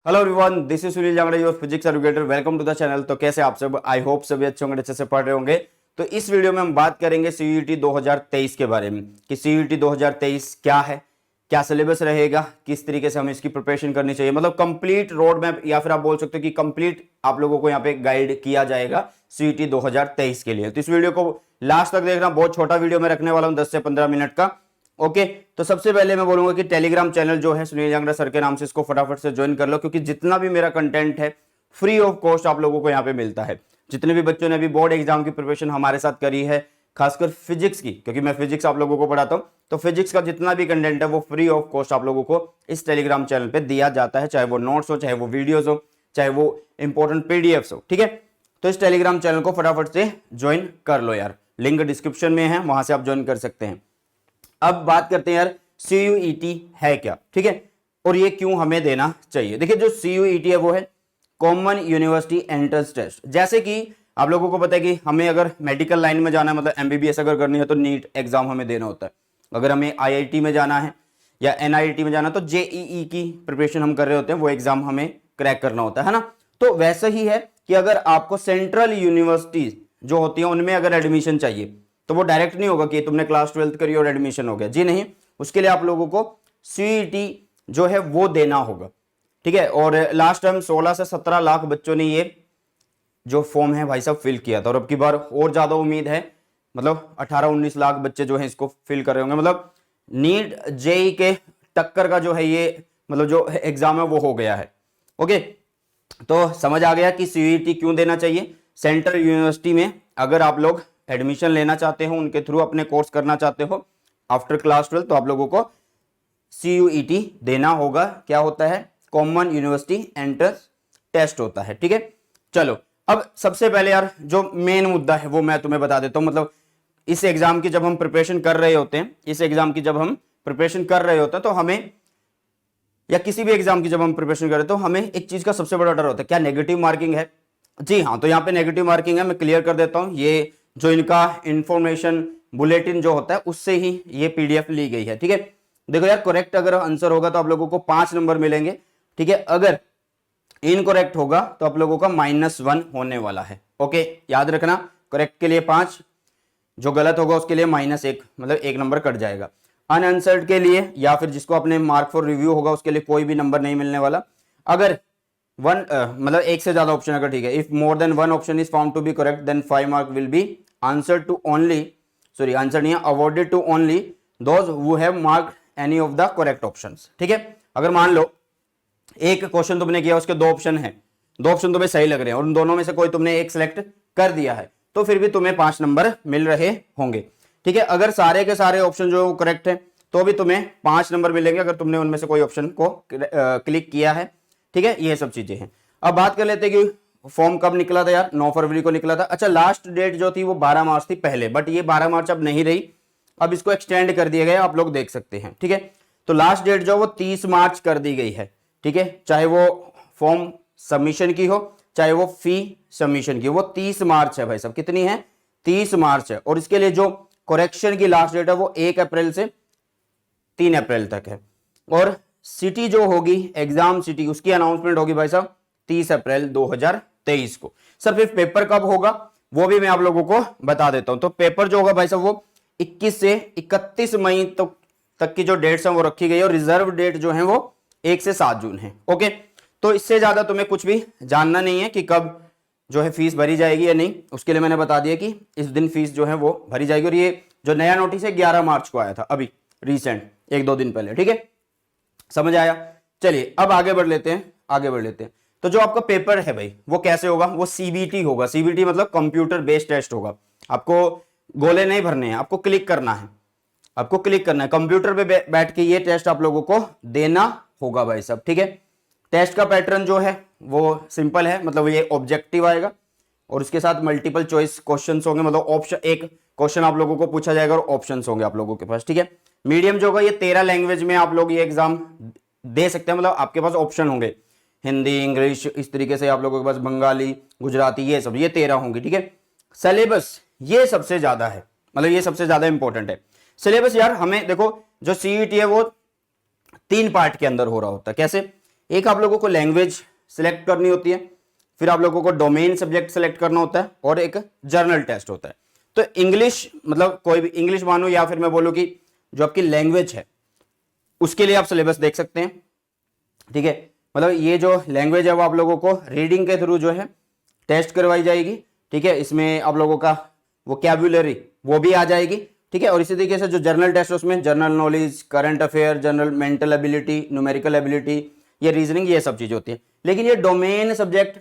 Hello everyone, this is Sunil Jangra, your physics educator. Welcome to the channel. तो कैसे आप सब? आई होप सभी अच्छे होंगे, अच्छे से पढ़ रहे होंगे। तो इस वीडियो में हम बात करेंगे सीयूईटी 2023 के बारे में कि सीयूईटी 2023 क्या है, क्या सिलेबस रहेगा, किस तरीके से हमें इसकी प्रिपरेशन करनी चाहिए। मतलब कंप्लीट रोड मैप या फिर आप बोल सकते हो कि कंप्लीट आप लोगों को यहाँ पे गाइड किया जाएगा सीयूईटी 2023 के लिए। तो इस वीडियो को लास्ट तक देखना, बहुत छोटा वीडियो में रखने वाला हूँ, 10 से 15 मिनट का। ओके तो सबसे पहले मैं बोलूंगा कि टेलीग्राम चैनल जो है सुनील जांगड़ा सर के नाम से, इसको फटाफट से ज्वाइन कर लो, क्योंकि जितना भी मेरा कंटेंट है फ्री ऑफ कॉस्ट आप लोगों को यहाँ पे मिलता है। जितने भी बच्चों ने अभी बोर्ड एग्जाम की प्रिपरेशन हमारे साथ करी है, खासकर फिजिक्स की, क्योंकि मैं फिजिक्स आप लोगों को पढ़ाता हूँ, तो फिजिक्स का जितना भी कंटेंट है वो फ्री ऑफ कॉस्ट आप लोगों को इस टेलीग्राम चैनल पे दिया जाता है, चाहे वो नोट्स हो, चाहे वो वीडियोस हो, चाहे वो इंपॉर्टेंट पीडीएफ्स हो। ठीक है, तो इस टेलीग्राम चैनल को फटाफट से ज्वाइन कर लो यार, लिंक डिस्क्रिप्शन में है, वहां से आप ज्वाइन कर सकते हैं। अब बात करते हैं यार, सीयूईटी है क्या, ठीक है, और ये क्यों हमें देना चाहिए। देखिए, जो सीयूईटी है वो है कॉमन यूनिवर्सिटी एंट्रेंस टेस्ट। जैसे कि आप लोगों को पता है कि हमें अगर मेडिकल लाइन में जाना है, मतलब एमबीबीएस अगर करनी है, तो नीट एग्जाम हमें देना होता है। अगर हमें आईआईटी में जाना है या एनआईटी में जाना है, तो जेईई की प्रिपरेशन हम कर रहे होते हैं, वो एग्जाम हमें क्रैक करना होता है ना। तो वैसे ही है कि अगर आपको सेंट्रल यूनिवर्सिटी जो होती है उनमें अगर एडमिशन चाहिए, तो वो डायरेक्ट नहीं होगा कि तुमने क्लास 12th करी और एडमिशन हो गया, जी नहीं। उसके लिए आप लोगों को सीईटी जो है वो देना होगा, ठीक है। और लास्ट टाइम 16 से 17 लाख बच्चों ने ये जो फॉर्म है भाई साहब फिल किया था, और अब की बार और ज्यादा उम्मीद है, मतलब 18-19 लाख बच्चे जो है इसको फिल कर रहे होंगे। मतलब नीट जेई के टक्कर का जो है ये, मतलब जो एग्जाम है वो हो गया है। ओके, तो समझ आ गया कि सीईटी क्यों देना चाहिए। सेंट्रल यूनिवर्सिटी में अगर आप लोग एडमिशन लेना चाहते हो, उनके थ्रू अपने कोर्स करना चाहते हो आफ्टर क्लास 12, तो आप लोगों को सीयूईटी देना होगा। क्या होता है? कॉमन यूनिवर्सिटी एंट्रेंस टेस्ट होता है, ठीक है। चलो, अब सबसे पहले यार जो मेन मुद्दा है वो मैं तुम्हें बता देता हूं। मतलब इस एग्जाम की जब हम प्रिपरेशन कर रहे होते हैं, इस एग्जाम की जब हम प्रिपरेशन कर रहे होते हैं, तो हमें, या किसी भी एग्जाम की जब हम प्रिपरेशन करें, तो हमें एक चीज का सबसे बड़ा डर होता है, क्या नेगेटिव मार्किंग है। जी हाँ, तो यहाँ पे नेगेटिव मार्किंग है, मैं क्लियर कर देता हूँ। ये जो इनका इंफॉर्मेशन बुलेटिन जो होता है उससे ही ये पीडीएफ ली गई है, ठीक है। देखो यार, करेक्ट अगर आंसर होगा तो आप लोगों को 5 नंबर मिलेंगे, ठीक है। अगर इनकरेक्ट होगा तो आप लोगों का -1 होने वाला है। ओके, याद रखना, करेक्ट के लिए 5, जो गलत होगा उसके लिए -1, मतलब 1 नंबर कट जाएगा। अनआंसर्ड के लिए या फिर जिसको अपने मार्क फॉर रिव्यू होगा उसके लिए कोई भी नंबर नहीं मिलने वाला। अगर मतलब एक से ज्यादा ऑप्शन अगर, ठीक है, if more than 1 option is found to be correct, then 5 mark will be answer to only, sorry answer नहीं है, awarded to only those who have marked any of the correct options, ठीक है। अगर मान लो एक क्वेश्चन तुमने किया, उसके 2 ऑप्शन है, 2 ऑप्शन तुम्हें सही लग रहे हैं और उन दोनों में से कोई तुमने एक सिलेक्ट कर दिया है, तो फिर भी तुम्हें 5 नंबर मिल रहे होंगे, ठीक है। अगर सारे के सारे ऑप्शन जो करेक्ट है तो भी तुम्हें 5 नंबर मिलेंगे, अगर तुमने उनमें से कोई ऑप्शन को क्लिक किया है, ठीक है। ये सब चीजें हैं। अब बात कर लेते हैं कि फॉर्म कब निकला था यार, 9 फरवरी को निकला था। अच्छा, लास्ट डेट जो थी वो 12 मार्च थी पहले, बट ये 12 मार्च अब नहीं रही, अब इसको एक्सटेंड कर दिया गया, आप लोग देख सकते हैं, ठीक है। तो लास्ट डेट जो वो 30 मार्च कर दी गई है, ठीक है। चाहे वो फॉर्म सबमिशन की हो, चाहे वो फी सबमिशन की, वो 30 मार्च है भाई साहब। कितनी है? 30 मार्च है। और इसके लिए जो करेक्शन की लास्ट डेट है वो 1 अप्रैल से 3 अप्रैल तक है। और सिटी जो होगी, एग्जाम सिटी, उसकी अनाउंसमेंट होगी भाई साहब 30 अप्रैल 2023 को। सर फिर पेपर कब होगा वो भी मैं आप लोगों को बता देता हूं। तो पेपर जो होगा भाई साहब वो 21 से 31 मई तक की जो डेट्स हैं वो रखी गई है, और रिजर्व डेट जो है वो 1 से 7 जून है। ओके, तो इससे ज्यादा तुम्हें कुछ भी जानना नहीं है कि कब जो है फीस भरी जाएगी या नहीं। उसके लिए मैंने बता दिया कि इस दिन फीस जो है वो भरी जाएगी। और ये जो नया नोटिस है 11 मार्च को आया था, अभी रिसेंट 1-2 दिन पहले, ठीक है। समझ आया? चलिए अब आगे बढ़ लेते हैं, आगे बढ़ लेते हैं। तो जो आपका पेपर है भाई वो कैसे होगा? वो सीबीटी होगा। सीबीटी मतलब कंप्यूटर बेस्ड टेस्ट होगा। आपको गोले नहीं भरने हैं, आपको क्लिक करना है, आपको क्लिक करना है कंप्यूटर पे बैठ के, ये टेस्ट आप लोगों को देना होगा भाई साहब, ठीक है। टेस्ट का पैटर्न जो है वो सिंपल है, मतलब ये ऑब्जेक्टिव आएगा और उसके साथ मल्टीपल चॉइस क्वेश्चंस होंगे, मतलब ऑप्शन, एक क्वेश्चन आप लोगों को पूछा जाएगा और ऑप्शंस होंगे आप लोगों के पास, ठीक है। मीडियम जो होगा ये 13 लैंग्वेज में आप लोग ये एग्जाम दे सकते हैं, मतलब आपके पास ऑप्शन होंगे हिंदी, इंग्लिश, इस तरीके से आप लोगों के पास बंगाली, गुजराती, ये सब, ये 13 होंगे, ठीक है। सिलेबस ये सबसे ज्यादा है, मतलब ये सबसे ज्यादा इंपॉर्टेंट है सिलेबस यार। हमें देखो, जो सीईटी है वो 3 पार्ट के अंदर हो रहा होता है। कैसे? एक आप लोगों को लैंग्वेज सिलेक्ट करनी होती है, फिर आप लोगों को डोमेन सब्जेक्ट सेलेक्ट करना होता है, और एक जर्नल टेस्ट होता है। तो इंग्लिश मतलब कोई भी इंग्लिश मानो, या फिर मैं बोलूं कि जो आपकी लैंग्वेज है उसके लिए आप सिलेबस देख सकते हैं। ठीक है, मतलब ये जो लैंग्वेज है वो आप लोगों को रीडिंग के थ्रू जो है टेस्ट करवाई जाएगी। ठीक है, इसमें आप लोगों का वोकैब्युलरी वो भी आ जाएगी। ठीक है, और इसी तरीके से जो जर्नल टेस्ट है उसमें general knowledge, current affair, general mental ability, numerical ability, ये रीजनिंग, ये सब चीजें होती है। लेकिन ये domain subject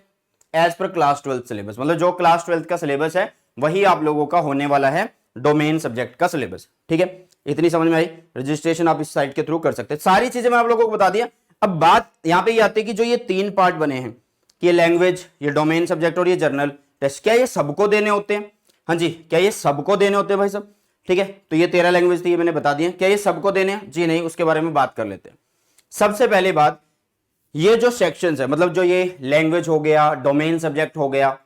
as per class 12 syllabus, मतलब जो क्लास 12 का सिलेबस है वही आप लोगों का होने वाला है डोमेन सब्जेक्ट का सिलेबस। ठीक है, इतनी समझ में आई। रजिस्ट्रेशन आप इस साइट के थ्रू कर सकते हैं। सारी चीजें मैं आप लोगों को बता दिया। अब बात यहां पे ये आती है कि जो ये 3 पार्ट बने हैं कि ये लैंग्वेज, ये डोमेन सब्जेक्ट और ये जर्नल टेस्ट, क्या ये सबको देने होते हैं? हाँ जी, क्या ये सबको देने होते हैं भाई साहब? ठीक है, तो ये 13 लैंग्वेज थी, ये मैंने बता दिया। क्या ये सबको देने हैं? जी नहीं, उसके बारे में बात कर लेते हैं। सबसे पहली बात, ये जो सेक्शंस है, मतलब जो ये लैंग्वेज हो गया, डोमेन सब्जेक्ट हो गया,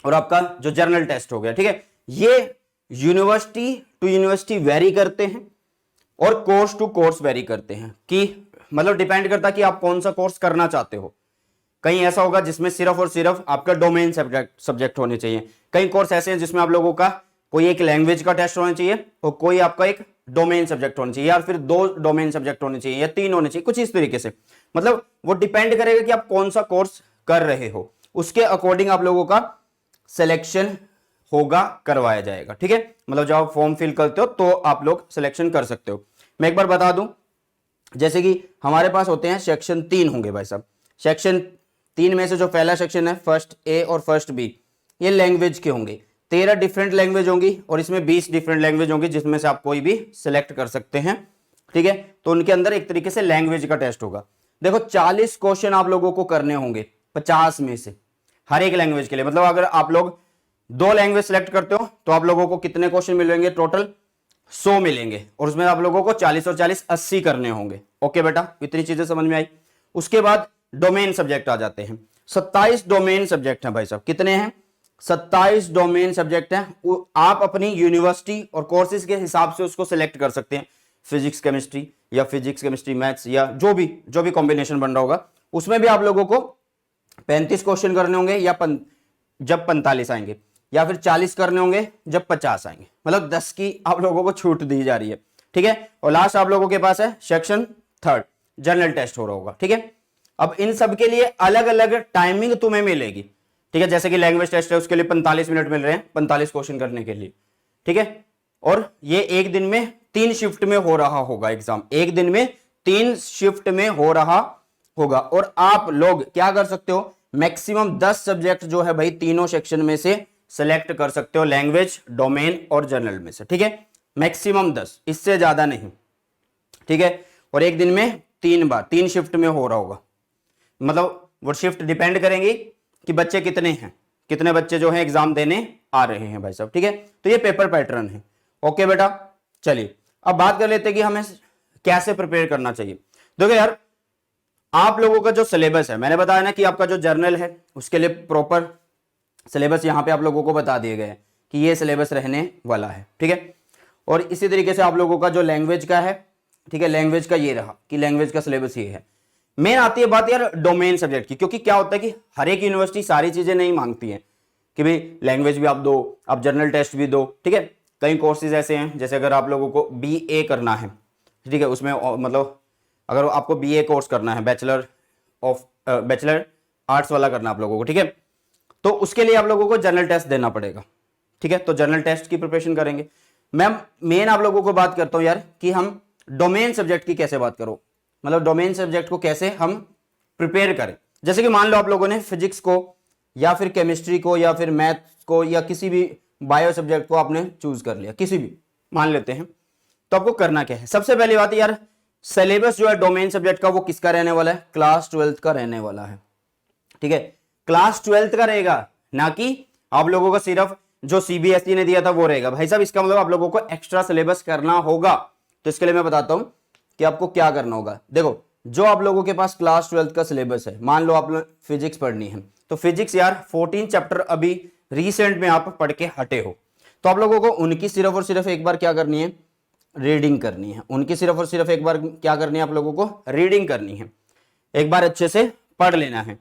और आपका जो जर्नल टेस्ट हो गया, ठीक है, ये यूनिवर्सिटी टू यूनिवर्सिटी वेरी करते हैं और कोर्स टू कोर्स वेरी करते हैं। कि मतलब डिपेंड करता है कि आप कौन सा कोर्स करना चाहते हो। कहीं ऐसा होगा जिसमें सिर्फ और सिर्फ आपका डोमेन सब्जेक्ट होने चाहिए। कई कोर्स ऐसे हैं जिसमें आप लोगों का कोई एक लैंग्वेज का टेस्ट होना चाहिए और कोई आपका एक डोमेन सब्जेक्ट होना चाहिए, या फिर 2 डोमेन सब्जेक्ट होने चाहिए, या 3 होने चाहिए, कुछ इस तरीके से। मतलब वो डिपेंड करेगा कि आप कौन सा कोर्स कर रहे हो, उसके अकॉर्डिंग आप लोगों का सिलेक्शन होगा, करवाया जाएगा। ठीक है, मतलब जब आप फॉर्म फिल करते हो तो आप लोग सिलेक्शन कर सकते हो। मैं एक बार बता दूं, जैसे कि हमारे पास होते हैं सेक्शन 3 होंगे भाई साहब। सेक्शन 3 में से जो पहला सेक्शन है फर्स्ट ए और फर्स्ट बी, ये लैंग्वेज के होंगे। 13 डिफरेंट लैंग्वेज होंगी और इसमें 20 डिफरेंट लैंग्वेज होंगी, जिसमें से आप कोई भी सिलेक्ट कर सकते हैं। ठीक है, तो उनके अंदर एक तरीके से लैंग्वेज का टेस्ट होगा। देखो 40 क्वेश्चन आप लोगों को करने होंगे 50 में से, हर एक लैंग्वेज के लिए। मतलब अगर आप लोग 2 लैंग्वेज सेलेक्ट करते हो तो आप लोगों को कितने क्वेश्चन मिलेंगे? टोटल 100 मिलेंगे, और उसमें आप लोगों को 40 और 40 80 करने होंगे। ओके बेटा, इतनी चीजें समझ में आई। उसके बाद डोमेन सब्जेक्ट आ जाते हैं। 27 डोमेन सब्जेक्ट हैं भाई साहब। कितने हैं? 27 डोमेन सब्जेक्ट हैं। आप अपनी यूनिवर्सिटी और कोर्सेज के हिसाब से उसको सिलेक्ट कर सकते हैं। फिजिक्स केमिस्ट्री, या फिजिक्स केमिस्ट्री मैथ्स, या जो भी कॉम्बिनेशन बन रहा होगा, उसमें भी आप लोगों को 35 क्वेश्चन करने होंगे, या जब 45 आएंगे, या फिर 40 करने होंगे जब 50 आएंगे। मतलब 10 की आप लोगों को छूट दी जा रही है। ठीक है, और लास्ट आप लोगों के पास है सेक्शन 3 जनरल टेस्ट हो रहा होगा। ठीक है, अब इन सब के लिए अलग अलग टाइमिंग तुम्हें मिलेगी। ठीक है, जैसे कि लैंग्वेज टेस्ट है उसके लिए 45 मिनट मिल रहे हैं 45 क्वेश्चन करने के लिए। ठीक है, और ये एक दिन में 3 शिफ्ट में हो रहा होगा एग्जाम, एक दिन में 3 शिफ्ट में हो रहा होगा। और आप लोग क्या कर सकते हो? मैक्सिमम 10 सब्जेक्ट जो है भाई तीनों सेक्शन में से सेलेक्ट कर सकते हो, लैंग्वेज, डोमेन और जनरल में से। ठीक है, मैक्सिमम 10, इससे ज्यादा नहीं। ठीक है, और एक दिन में 3 बार 3 शिफ्ट में हो रहा होगा। मतलब वो शिफ्ट डिपेंड करेंगी कि बच्चे कितने हैं, कितने बच्चे जो हैं एग्जाम देने आ रहे हैं भाई साहब। ठीक है, तो ये पेपर पैटर्न है। ओके बेटा, चलिए अब बात कर लेते हैं कि हमें कैसे प्रिपेयर करना चाहिए। देखो यार, आप लोगों का जो सिलेबस है, मैंने बताया ना कि आपका जो जर्नल है उसके लिए प्रॉपर सिलेबस यहां पे आप लोगों को बता दिए गए हैं कि ये सिलेबस रहने वाला है। ठीक है, और इसी तरीके से आप लोगों का जो लैंग्वेज का है, ठीक है, लैंग्वेज का ये रहा कि लैंग्वेज का सिलेबस ये है। मेन आती है बात यार डोमेन सब्जेक्ट की, क्योंकि क्या होता है कि हर एक यूनिवर्सिटी सारी चीजें नहीं मांगती है कि भाई लैंग्वेज भी आप दो, आप जर्नल टेस्ट भी दो। ठीक है, कई कोर्सेज ऐसे हैं, जैसे अगर आप लोगों को BA करना है, ठीक है, उसमें मतलब अगर आपको BA कोर्स करना है, बैचलर आर्ट्स वाला करना आप लोगों को, ठीक है, तो उसके लिए आप लोगों को जर्नल टेस्ट देना पड़ेगा। ठीक है, तो जर्नल टेस्ट की प्रिपरेशन करेंगे। मैं मेन आप लोगों को बात करता हूं यार कि हम डोमेन सब्जेक्ट की कैसे बात करो, मतलब डोमेन सब्जेक्ट को कैसे हम प्रिपेयर करें। जैसे कि मान लो आप लोगों ने फिजिक्स को, या फिर केमिस्ट्री को, या फिर मैथ्स को, या किसी भी बायो सब्जेक्ट को आपने चूज कर लिया, किसी भी मान लेते हैं, तो आपको करना क्या है? सबसे पहली बात यार, सिलेबस जो है डोमेन सब्जेक्ट का वो किसका रहने वाला है? क्लास 12 का रहने वाला है। ठीक है, क्लास 12 का रहेगा, ना कि आप लोगों का सिर्फ जो CBSE ने दिया था वो रहेगा। भाई साहब इसका मतलब आप लोगों को एक्स्ट्रा सिलेबस करना होगा। तो इसके लिए मैं बताता हूं कि आपको क्या करना होगा। देखो, जो आप लोगों के पास क्लास 12 का सिलेबस है, मान लो आप फिजिक्स पढ़नी है, तो फिजिक्स यार 14 चैप्टर अभी रिसेंट में आप पढ़ के हटे हो, तो आप लोगों को उनकी सिर्फ और सिर्फ एक बार क्या करनी है? रीडिंग करनी है। उनकी सिर्फ और सिर्फ एक बार क्या करनी है? आप लोगों को रीडिंग करनी है। एक बार अच्छे से पढ़ लेना है।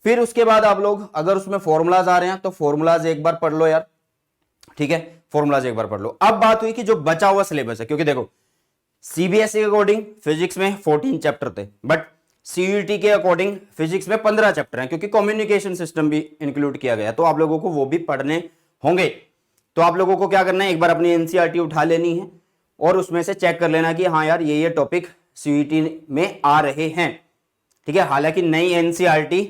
फिर उसके बाद आप लोग अगर उसमें फॉर्मूलाज आ रहे हैं तो फॉर्मूलाज एक बार पढ़ लो यार, ठीक है, फॉर्मूलाज एक बार पढ़ लो। अब बात हुई कि जो बचा हुआ सिलेबस है, क्योंकि देखो सीबीएसई के अकॉर्डिंग फिजिक्स में 14 चैप्टर थे, बट सीयूईटी के अकॉर्डिंग फिजिक्स में 15 चैप्टर हैं, क्योंकि कम्युनिकेशन सिस्टम भी इंक्लूड किया गया, तो आप लोगों को वो भी पढ़ने होंगे। तो आप लोगों को क्या करना है, एक बार अपनी एनसीईआरटी उठा लेनी है और उसमें से चेक कर लेना कि हाँ यार ये टॉपिक सीयूईटी में आ रहे हैं, ठीक है। हालांकि नई एनसीईआरटी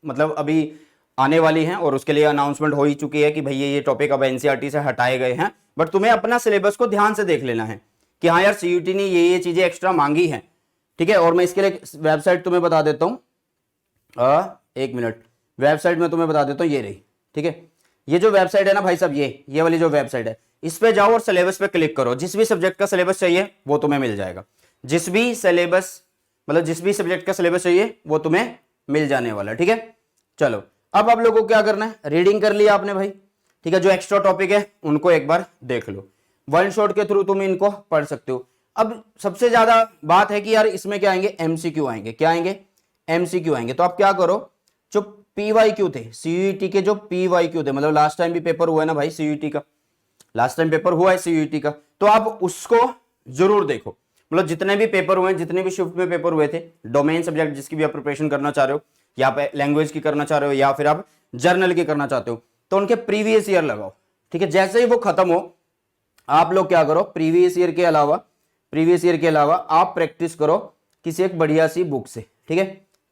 मतलब अभी आने वाली हैं और उसके लिए अनाउंसमेंट हो ही चुकी है कि भाई ये टॉपिक अब एनसीईआरटी से हटाए गए हैं, बट तुम्हें अपना सिलेबस को ध्यान से देख लेना है कि हाँ यार सीयूईटी ने ये चीजें एक्स्ट्रा मांगी हैं, ठीक है। और मैं इसके लिए वेबसाइट तुम्हें बता देता हूँ, एक मिनट, वेबसाइट में तुम्हें बता देता हूँ, ये रही, ठीक है। ये जो वेबसाइट है ना भाई साहब, ये वाली जो वेबसाइट है, इस पे जाओ और सिलेबस पे क्लिक करो। जिस भी सब्जेक्ट का सिलेबस चाहिए वो तुम्हें मिल जाएगा, जिस भी सिलेबस मतलब जिस भी सब्जेक्ट का सिलेबस चाहिए वो तुम्हें मिल जाने वाला, ठीक है। चलो अब आप लोगों को क्या करना है, रीडिंग कर लिया आपने भाई, ठीक है। जो एक्स्ट्रा टॉपिक है उनको एक बार देख लो, वन शॉट के थ्रू तुम इनको पढ़ सकते हो। अब सबसे ज्यादा बात है कि यार इसमें क्या आएंगे, एमसीक्यू आएंगे, क्या आएंगे, एमसीक्यू आएंगे। तो आप क्या करो, जो पीवाईक्यू थे सीयूईटी के, जो पीवाईक्यू थे, मतलब लास्ट टाइम भी पेपर हुआ है ना भाई सीयूईटी का, लास्ट टाइम पेपर हुआ है सीयूईटी का, तो आप उसको जरूर देखो। मतलब जितने भी पेपर हुए, जितने भी शिफ्ट में पेपर हुए थे, डोमेन सब्जेक्ट जिसकी भी आप प्रिपरेशन करना चाह रहे हो, या पे लैंग्वेज की करना चाह रहे हो, या फिर आप जर्नल की करना चाहते हो, तो उनके प्रीवियस ईयर लगाओ, ठीक है। जैसे ही वो खत्म हो आप लोग क्या करो, प्रीवियस ईयर के अलावा आप प्रैक्टिस करो किसी एक बढ़िया सी बुक से, ठीक है,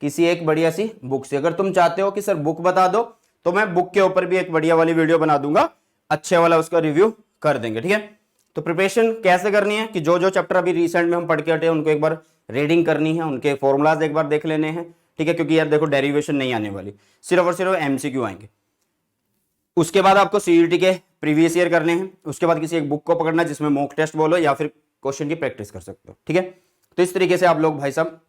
किसी एक बढ़िया सी बुक से। अगर तुम चाहते हो कि सर बुक बता दो, तो मैं बुक के ऊपर भी एक बढ़िया वाली वीडियो बना दूंगा, अच्छे वाला उसका रिव्यू कर देंगे, ठीक है। तो प्रिपरेशन कैसे करनी है कि जो जो चैप्टर अभी रिसेंट में हम पढ़ के हटे उनको एक बार रीडिंग करनी है, उनके फॉर्मूलाज एक बार देख लेने हैं, ठीक है। क्योंकि यार देखो डेरिवेशन नहीं आने वाली, सिर्फ और सिर्फ एमसीक्यू आएंगे। उसके बाद आपको सीयूईटी के प्रीवियस ईयर करने हैं, उसके बाद किसी एक बुक को पकड़ना जिसमें मॉक टेस्ट बोलो या फिर क्वेश्चन की प्रैक्टिस कर सकते हो, ठीक है। तो इस तरीके से आप लोग भाई साहब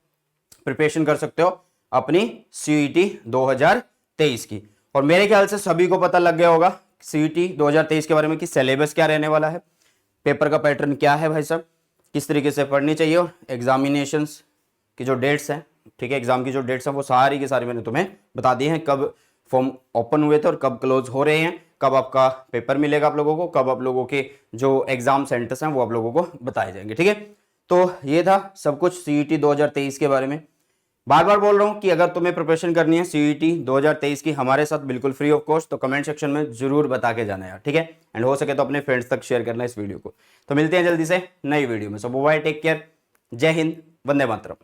प्रिपरेशन कर सकते हो अपनी सीयूईटी 2023 की। और मेरे ख्याल से सभी को पता लग गया होगा सीयूईटी 2023 के बारे में कि सिलेबस क्या रहने वाला है, पेपर का पैटर्न क्या है भाई साहब, किस तरीके से पढ़नी चाहिए, और एग्जामिनेशंस की जो डेट्स हैं, ठीक है, एग्जाम की जो डेट्स हैं वो सारी की सारी मैंने तुम्हें बता दी हैं, कब फॉर्म ओपन हुए थे और कब क्लोज हो रहे हैं, कब आपका पेपर मिलेगा आप लोगों को, कब आप लोगों के जो एग्जाम सेंटर्स हैं वो आप लोगों को बताए जाएंगे, ठीक है। तो ये था सब कुछ सीयूईटी 2023 के बारे में। बार बार बोल रहा हूं कि अगर तुम्हें प्रिपरेशन करनी है सीयूईटी 2023 की हमारे साथ बिल्कुल फ्री ऑफ कॉस्ट, तो कमेंट सेक्शन में जरूर बता के जाना यार, ठीक है। एंड हो सके तो अपने फ्रेंड्स तक शेयर करना इस वीडियो को। तो मिलते हैं जल्दी से नई वीडियो में। सो बाय, टेक केयर, जय हिंद, वंदे मातरम।